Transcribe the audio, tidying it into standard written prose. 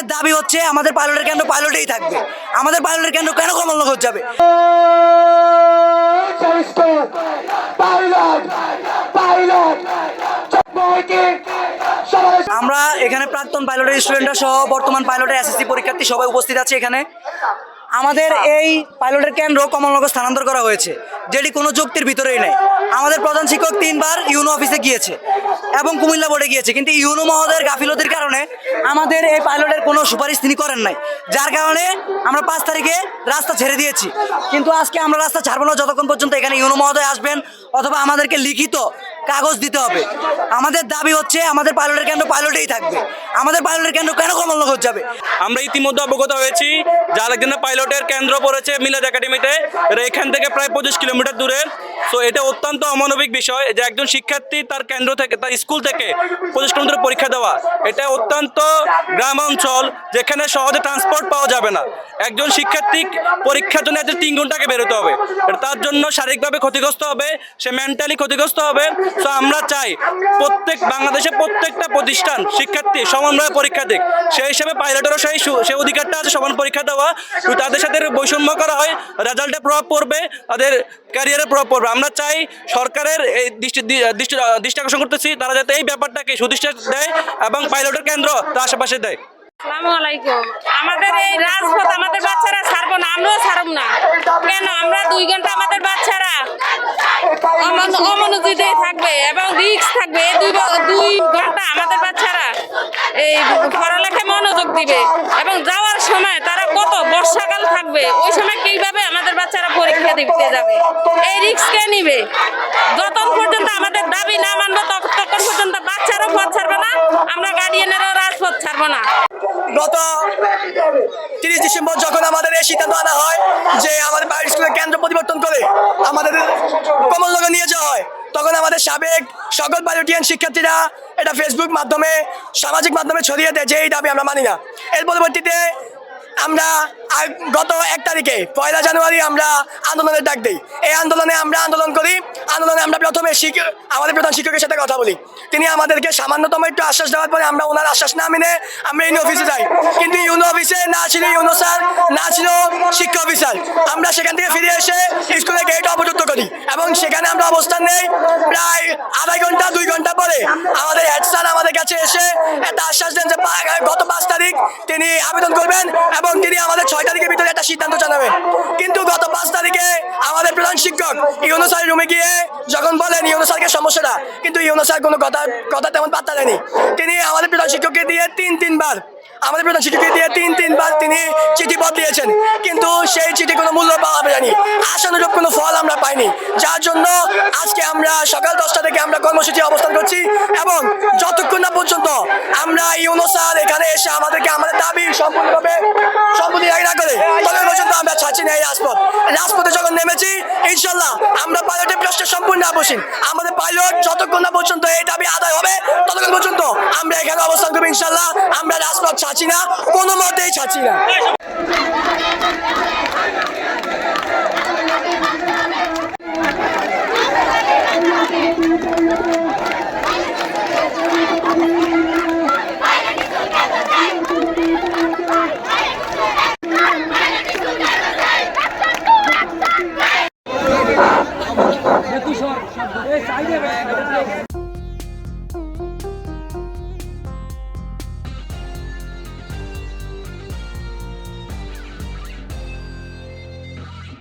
আমাদের দাবি হচ্ছে আমাদের পাইলটের কেন্দ্র পাইলটেই থাকবে। আমাদের পাইলটের কেন্দ্র কেন কমলনগর যাবে? আমরা এখানে প্রাক্তন পাইলটের স্টুডেন্টরা সহ বর্তমান পাইলটের এসএসসি পরীক্ষার্থী সবাই উপস্থিত আছে এখানে। আমাদের এই পাইলটের কেন্দ্র কমলনগর স্থানান্তর করা হয়েছে, যেটি কোনো যুক্তির ভিতরেই নেই। আমাদের প্রধান শিক্ষক 3 বার ইউনো অফিসে গিয়েছে এবং কুমিল্লা বোর্ডে গিয়েছে, কিন্তু ইউনো মহোদয়ের গাফিলতির কারণে আমাদের এই পাইলটের কোনো সুপারিশ তিনি করেন নাই, যার কারণে আমরা 5 তারিখে রাস্তা ছেড়ে দিয়েছি। কিন্তু আজকে আমরা রাস্তা ছাড়বো না যতক্ষণ পর্যন্ত এখানে ইউনো মহোদয় আসবেন অথবা আমাদেরকে লিখিত কাগজ দিতে হবে। আমাদের দাবি হচ্ছে আমাদের পাইলটের কেন্দ্র পাইলটেই থাকবে। আমাদের পাইলটের কেন্দ্র কেন কমলনগর যাবে? আমরা ইতিমধ্যে অবগত হয়েছি যে আলেকজান্ডার পাইলটের কেন্দ্র পড়েছে মিলাদ একাডেমিতে, এখান থেকে প্রায় 25 কিলোমিটার দূরে। তো এটা অত্যন্ত অমানবিক বিষয় যে একজন শিক্ষার্থী তার কেন্দ্র থেকে, তার স্কুল থেকে 25 কিলোমিটার পরীক্ষা দেওয়া। এটা অত্যন্ত গ্রাম অঞ্চল, যেখানে সহজে ট্রান্সপোর্ট পাওয়া যাবে না। একজন শিক্ষার্থী পরীক্ষার জন্য 3 ঘন্টাকে বেরোতে হবে, তার জন্য শারীরিকভাবে ক্ষতিগ্রস্ত হবে, সে মেন্টালি ক্ষতিগ্রস্ত হবে। তো আমরা চাই বাংলাদেশের প্রত্যেকটা প্রতিষ্ঠান শিক্ষার্থী সমানভাবে পরীক্ষা দিক। সেই হিসেবে পাইলটেরও সেই অধিকারটা আছে সমান পরীক্ষা দেওয়া। তাদের সাথে বৈষম্য করা হয়, রেজাল্টে প্রভাব পড়বে, তাদের ক্যারিয়ারে প্রভাব পড়বে। আমরা চাই সরকারের এই দৃষ্টি আকর্ষণ করতেছি, তারা যাতে এই ব্যাপারটাকে সুদৃষ্টি দেয় এবং পাইলটের কেন্দ্র তার আশেপাশে দেয়। আসসালামু আলাইকুম। আমাদের এই রাজপথ আমাদের বাচ্চারা ছাড়বো না, আমরাও ছাড়ব না। কেন? আমরা 2 ঘন্টা আমাদের বাচ্চারা অমনোযোগী থাকবে এবং রিস্ক থাকবে। 2 ঘন্টা আমাদের বাচ্চারা এই পড়ালেখায় মনোযোগ দিবে এবং যাওয়ার সময় তারা কত বর্ষাকাল থাকবে, ওই সময় কিভাবে আমাদের বাচ্চারা পরীক্ষা দিতে যাবে? এই রিস্ক কে নিবে? যতক্ষণ পর্যন্ত আমাদের দাবি না মানবো ততক্ষণ পর্যন্ত বাচ্চারাও পথ ছাড়বে না, আমরা গার্ডিয়ানেরও রাজপথ ছাড়বো না। গত 30 ডিসেম্বর যখন আমাদের এই সিদ্ধান্ত আনা হয় যে আমাদের পাইলট স্কুলের কেন্দ্র পরিবর্তন করে আমাদের কমলনগর নিয়ে যাওয়া হয়, তখন আমাদের সাবেক সকল পাইলটিয়ান শিক্ষার্থীরা এটা ফেসবুক মাধ্যমে, সামাজিক মাধ্যমে ছড়িয়ে দেয় যে এই দাবি আমরা মানি না। এর পরবর্তীতে আমরা গত 1 তারিখে 1 জানুয়ারি আমরা আন্দোলনের ডাক দিই। এই আন্দোলনে আমরা আন্দোলন করি। আন্দোলনে আমরা প্রথমে আমাদের প্রধান শিক্ষকের সাথে কথা বলি। তিনি আমাদেরকে সামান্যতম একটু আশ্বাস দেওয়ার পরে আমরা ওনার আশ্বাস না মেনে আমরা ইউনো অফিসে যাই। কিন্তু ইউনো অফিসে না ছিল ইউনো স্যার, না ছিল শিক্ষা অফিসার। আমরা সেখান থেকে ফিরে এসে স্কুলের গেট অবরুদ্ধ করি এবং সেখানে আমরা অবস্থান নেই। প্রায় আধা ঘন্টা 2 ঘন্টা পরে আমাদের হেড স্যার আমাদের কাছে এসে একটা আশ্বাস দেন যে গত 5 তারিখ তিনি আবেদন করবেন এবং তিনি আমাদের 6 তারিখের ভিতরে একটা সিদ্ধান্ত জানাবেন। কিন্তু গত 5 তারিখে আমাদের প্রধান শিক্ষক ইউনো স্যার রুমে গিয়ে যখন বলেন ইউনো স্যারকে সমস্যাটা, কিন্তু ইউনো স্যার কোনো কথা তেমন পাত্তা দেয়নি। তিনি আমাদের প্রধান শিক্ষককে দিয়ে তিন বার তিনি চিঠিপত্র দিয়েছেন, কিন্তু সেই চিঠি কোনো মূল্য পাওয়া যায়নি, আশানুরূপ কোনো ফল আমরা পাইনি। যার জন্য আজকে আমরা সকাল 10টা থেকে আমরা কর্মসূচি অবস্থান করছি এবং যতক্ষণ না পর্যন্ত আমরা ইউনো স্যার এখানে এসে আমাদেরকে আমাদের দাবি সম্পূর্ণ না করে ততক্ষণ পর্যন্ত আমরা ছাড়ছি না এই রাজপথে যখন নেমেছি ইনশাল্লাহ আমরা পাইলটের প্রশ্নে সম্পূর্ণ আপোষহীন। আমাদের পাইলট যতক্ষণ না পর্যন্ত এই দাবি আদায় হবে ততক্ষণ পর্যন্ত আমরা এখানে অবস্থান করবো ইনশাল্লাহ। আমরা রাজপথ ছাড়ছি না, কোনো মতেই ছাড়ছি না।